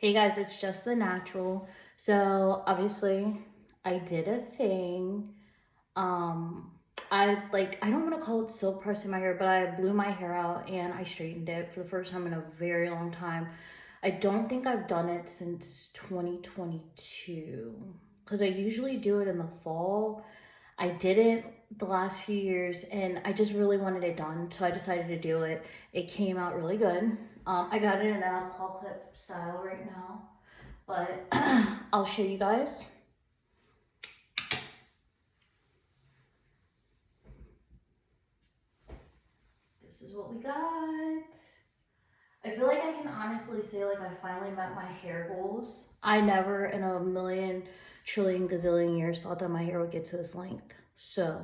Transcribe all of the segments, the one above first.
Hey guys, it's just the natural. So obviously I did a thing. Um I don't want to call it silk pressing my hair, but I blew my hair out and I straightened it for the first time in a very long time. I don't think I've done it since 2022 because I usually do it in the fall. I didn't the last few years and I just really wanted it done, so I decided to do it. It came out really good. I got it in a claw clip style right now, but I'll show you guys. This is what we got. I feel like I can honestly say like I finally met my hair goals. I never in a million trillion gazillion years thought that my hair would get to this length. So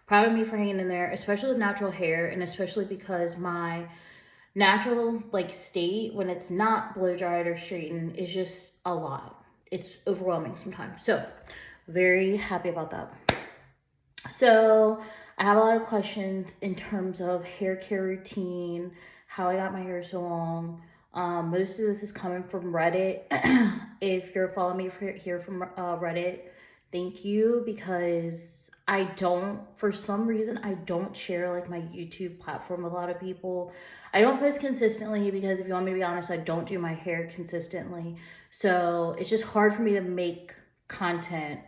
proud of me for hanging in there, especially with natural hair, and especially because my natural like state when it's not blow dried or straightened is just a lot. It's overwhelming sometimes. So very happy about that. So I have a lot of questions in terms of hair care routine, how I got my hair so long. Most of this is coming from Reddit. If you're following me here from Reddit, thank you, because for some reason, I don't share like my YouTube platform with a lot of people. I don't post consistently because if you want me to be honest, I don't do my hair consistently. So it's just hard for me to make content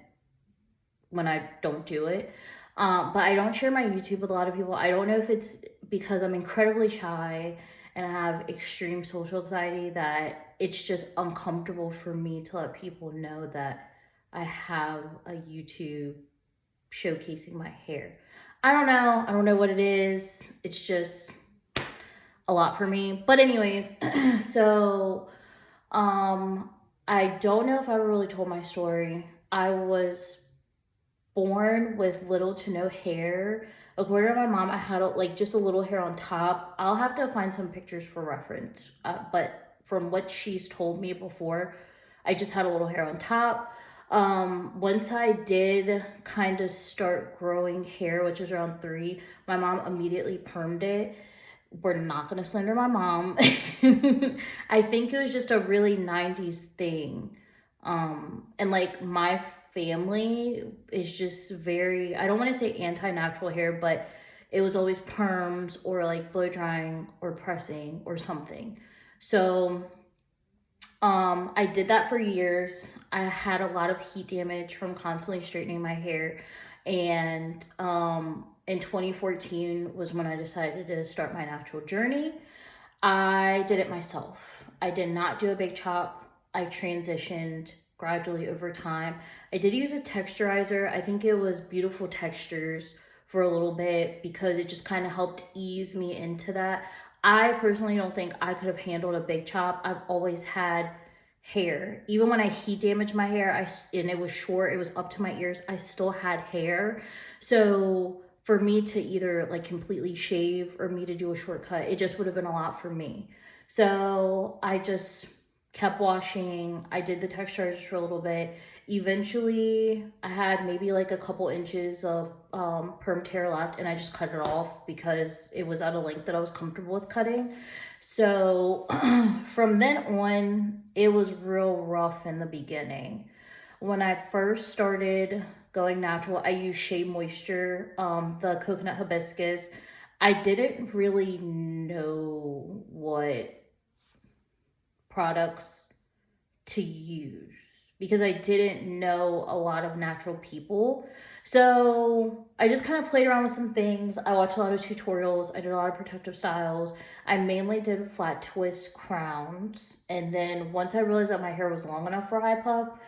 when I don't do it. But I don't share my YouTube with a lot of people. I don't know if it's because I'm incredibly shy and I have extreme social anxiety that it's just uncomfortable for me to let people know that I have a YouTube showcasing my hair. I don't know. I don't know what it is. It's just a lot for me. But anyways, so um I don't know if I ever really told my story. I was born with little to no hair. According to my mom, I had like just a little hair on top. I'll have to find some pictures for reference. But from what she's told me before, I just had a little hair on top. Once I did kind of start growing hair, which was around 3, my mom immediately permed it. We're not gonna slander my mom. I think it was just a really 90s thing. And like my family is just very, I don't want to say anti-natural hair, but it was always perms or like blow drying or pressing or something. So I did that for years. I had a lot of heat damage from constantly straightening my hair. And in 2014 was when I decided to start my natural journey. I did it myself. I did not do a big chop. I transitioned gradually over time. I did use a texturizer. I think it was Beautiful Textures for a little bit because it just kind of helped ease me into that. I personally don't think I could have handled a big chop. I've always had hair. Even when I heat damaged my hair, and it was short, it was up to my ears, I still had hair. So for me to either like completely shave or me to do a shortcut, it just would have been a lot for me. So I just kept washing. I did the texturizers for a little bit. Eventually, I had maybe like a couple inches of permed hair left, and I just cut it off because it was at a length that I was comfortable with cutting. So from then on, it was real rough in the beginning. When I first started going natural, I used Shea Moisture, the coconut hibiscus. I didn't really know what products to use because I didn't know a lot of natural people. So I just kind of played around with some things. I watched a lot of tutorials. I did a lot of protective styles. I mainly did flat twist crowns. And then once I realized that my hair was long enough for a high puff,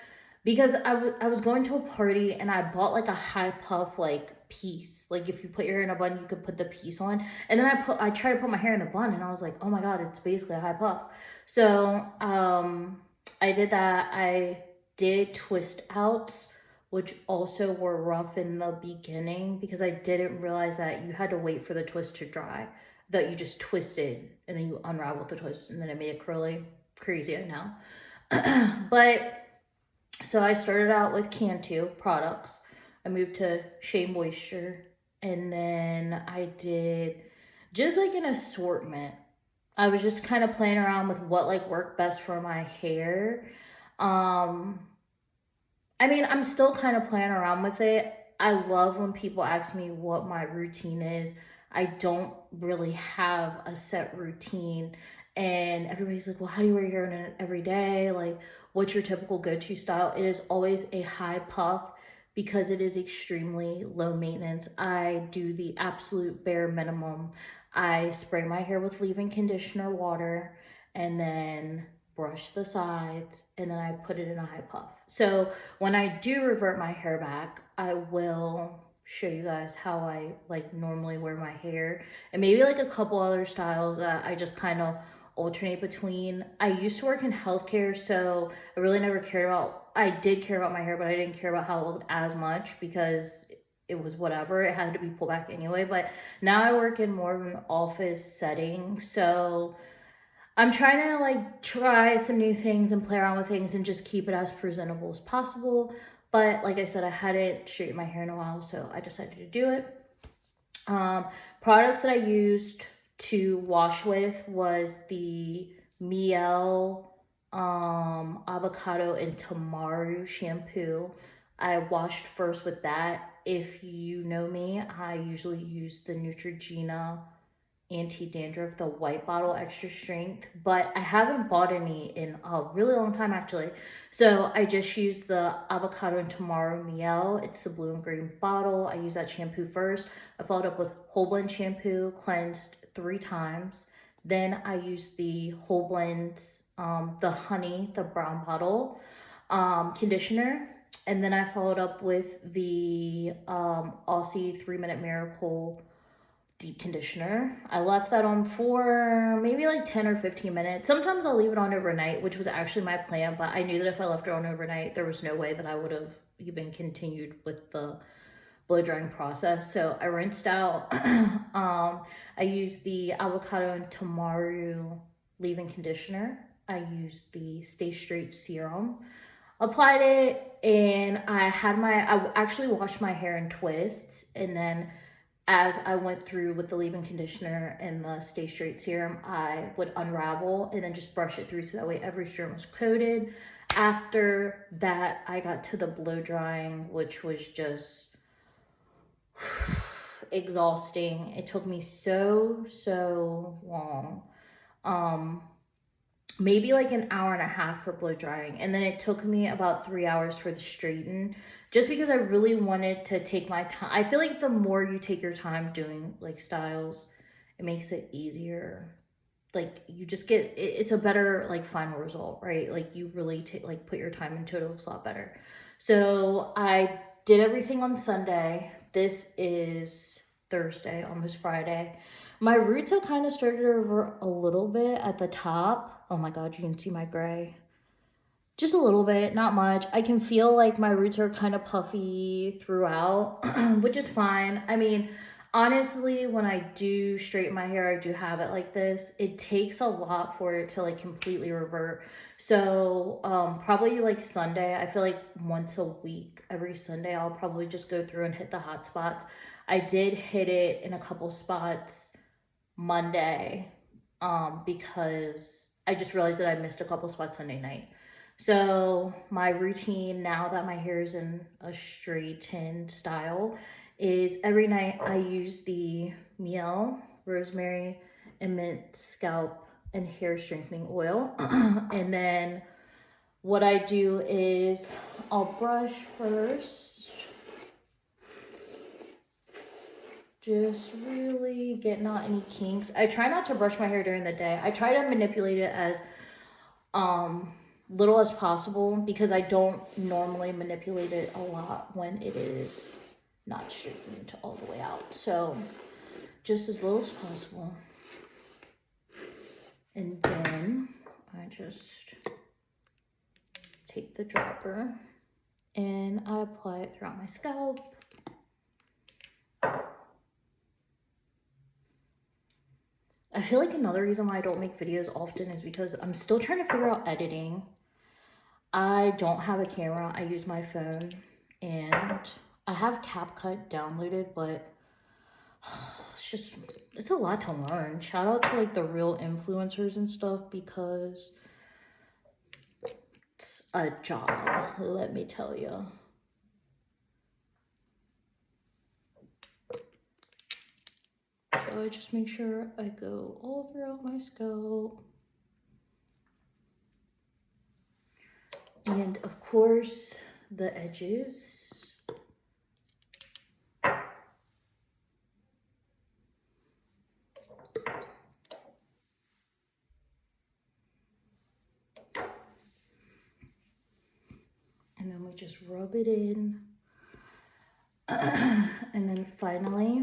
because I was going to a party and I bought like a high puff like piece. Like if you put your hair in a bun, you could put the piece on. And then I tried to put my hair in a bun and I was like, oh my God, it's basically a high puff. So I did that. I did twist outs, which also were rough in the beginning because I didn't realize that you had to wait for the twist to dry. That you just twisted and then you unraveled the twist and then it made it curly. Crazy, I know. But so I started out with Cantu products. I moved to Shea Moisture. And then I did just like an assortment I was just kind of playing around with what like worked best for my hair. Um, I mean, I'm still kind of playing around with it. I love when people ask me what my routine is. I don't really have a set routine. And everybody's like, well, how do you wear your hair every day? Like, what's your typical go to style? It is always a high puff because it is extremely low maintenance. I do the absolute bare minimum. I spray my hair with leave-in conditioner water and then brush the sides and then I put it in a high puff. So when I do revert my hair back, I will show you guys how I like normally wear my hair and maybe like a couple other styles that I just kind of alternate between. I used to work in healthcare, so I really never cared about, I did care about my hair, but I didn't care about how it looked as much because it was whatever. It had to be pulled back anyway. But now I work in more of an office setting, so I'm trying to like try some new things and play around with things and just keep it as presentable as possible. But like I said, I hadn't straightened my hair in a while, so I decided to do it. Products that I used to wash with was the Miel avocado and tamaru shampoo. I washed first with that. If you know me, I usually use the Neutrogena anti-dandruff, the white bottle extra strength, but I haven't bought any in a really long time actually. So I just used the avocado and tamaru miel. It's the blue and green bottle. I use that shampoo first. I followed up with whole blend shampoo, cleansed 3 times. Then I used the whole blends, the honey, the brown bottle, conditioner. And then I followed up with the Aussie 3-Minute Miracle deep conditioner. I left that on for maybe like 10 or 15 minutes. Sometimes I'll leave it on overnight, which was actually my plan, but I knew that if I left it on overnight, there was no way that I would have even continued with the blow drying process. So I rinsed out. I used the avocado and tamaru leave-in conditioner. I used the Stay Straight serum. Applied it, and I actually washed my hair in twists, and then as I went through with the leave-in conditioner and the Stay Straight serum, I would unravel and then just brush it through so that way every strand was coated. After that, I got to the blow drying, which was just exhausting. It took me so long. Maybe like an hour and a half for blow drying, and then it took me about 3 hours for the straighten, just because I really wanted to take my time. I feel like the more you take your time doing like styles, it makes it easier. Like you just get it's a better like final result, right? Like you really like put your time into it, it looks a lot better. So I did everything on Sunday. This is Thursday, almost Friday. My roots have kind of started over a little bit at the top. Oh my God, you can see my gray. Just a little bit, not much. I can feel like my roots are kind of puffy throughout, which is fine. I mean, honestly, when I do straighten my hair, I do have it like this. It takes a lot for it to like completely revert. So probably like Sunday, I feel like once a week, every Sunday, I'll probably just go through and hit the hot spots. I did hit it in a couple spots Monday because I just realized that I missed a couple spots Sunday night. So my routine now that my hair is in a straightened style is every night I use the Miel rosemary and mint scalp and hair strengthening oil. And then what I do is I'll brush first. Just really getting out any kinks. I try not to brush my hair during the day. I try to manipulate it as little as possible because I don't normally manipulate it a lot when it is not straightened all the way out. So just as little as possible. And then I just take the dropper and I apply it throughout my scalp. I feel like another reason why I don't make videos often is because I'm still trying to figure out editing. I don't have a camera. I use my phone, and I have CapCut downloaded, but It's a lot to learn. Shout out to like the real influencers and stuff, because it's a job, let me tell you. So I just make sure I go all throughout my scalp. And of course, the edges. And then we just rub it in. And then finally,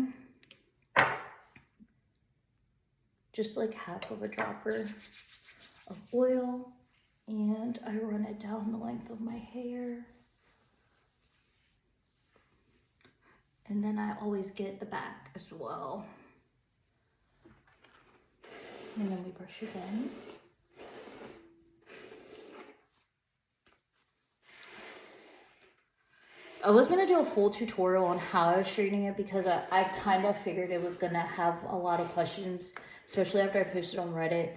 just like half of a dropper of oil, and I run it down the length of my hair. And then I always get the back as well. And then we brush again. I was gonna do a full tutorial on how I was straightening it, because I kind of figured it was gonna have a lot of questions, especially after I posted on Reddit.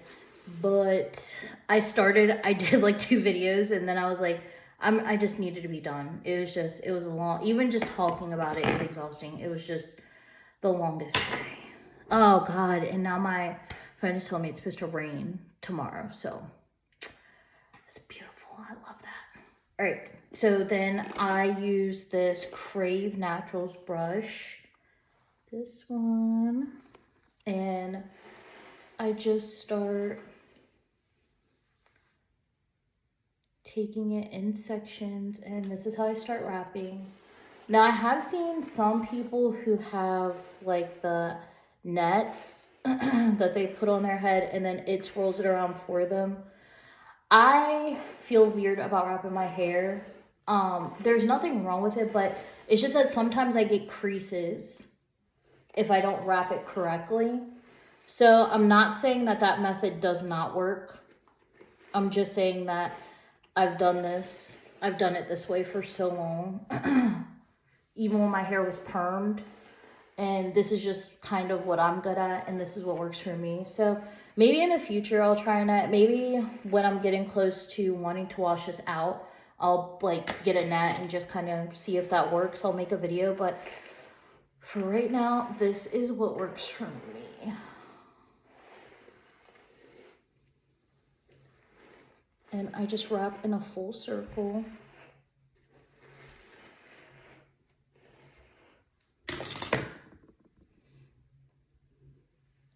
But I did like 2 videos, and then I was like, I just needed to be done. It was a long, even just talking about it is exhausting. It was just the longest day. Oh God, and now my friend is telling me it's supposed to rain tomorrow, so it's beautiful. I love that. All right, so then I use this Crave Naturals brush, this one, and I just start taking it in sections, and this is how I start wrapping. Now, I have seen some people who have like the nets that they put on their head and then it twirls it around for them. I feel weird about wrapping my hair. There's nothing wrong with it, but it's just that sometimes I get creases if I don't wrap it correctly. So I'm not saying that that method does not work. I'm just saying that I've done it this way for so long, even when my hair was permed, and this is just kind of what I'm good at, and this is what works for me. So maybe in the future I'll try a net. Maybe when I'm getting close to wanting to wash this out, I'll like get a net and just kind of see if that works. I'll make a video, but for right now, this is what works for me. And I just wrap in a full circle.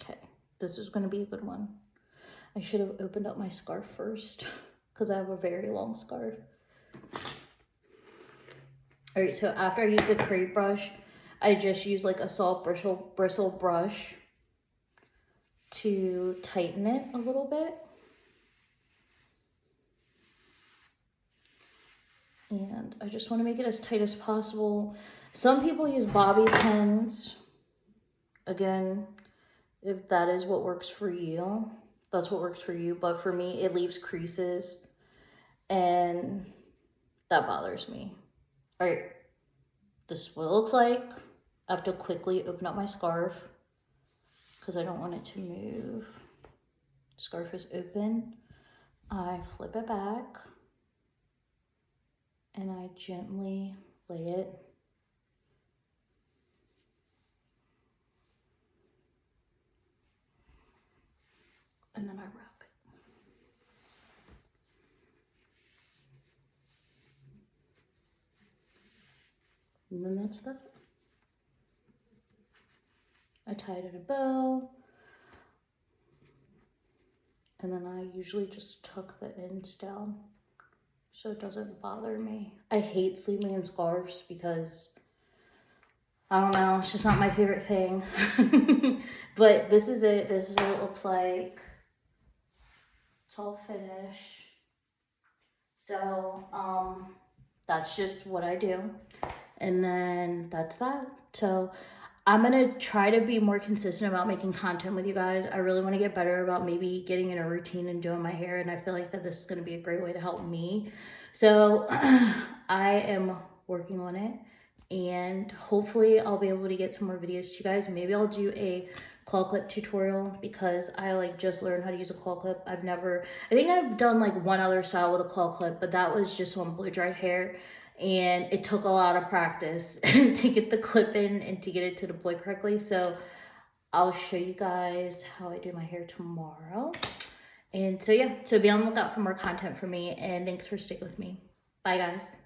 Okay, this is gonna be a good one. I should have opened up my scarf first because I have a very long scarf. All right, so after I use the Crave brush, I just use like a soft bristle brush to tighten it a little bit. And I just want to make it as tight as possible. Some people use bobby pins. Again, if that is what works for you, that's what works for you. But for me, it leaves creases and that bothers me. All right, this is what it looks like. I have to quickly open up my scarf because I don't want it to move. Scarf is open. I flip it back and I gently lay it. And then I wrap it. And then that's that. I tie it in a bow. And then I usually just tuck the ends down so it doesn't bother me. I hate sleeping in scarves because, I don't know, it's just not my favorite thing. But this is it. This is what it looks like. It's all finished. So, that's just what I do. And then that's that. So I'm going to try to be more consistent about making content with you guys. I really want to get better about maybe getting in a routine and doing my hair. And I feel like that this is going to be a great way to help me. So I am working on it. and hopefully I'll be able to get some more videos to you guys. Maybe I'll do a claw clip tutorial because I like just learned how to use a claw clip. I think I've done like one other style with a claw clip, but that was just on blow dried hair, and it took a lot of practice to get the clip in and to get it to deploy correctly. So I'll show you guys how I do my hair tomorrow. And so yeah, so be on the lookout for more content from me, and thanks for sticking with me. Bye guys.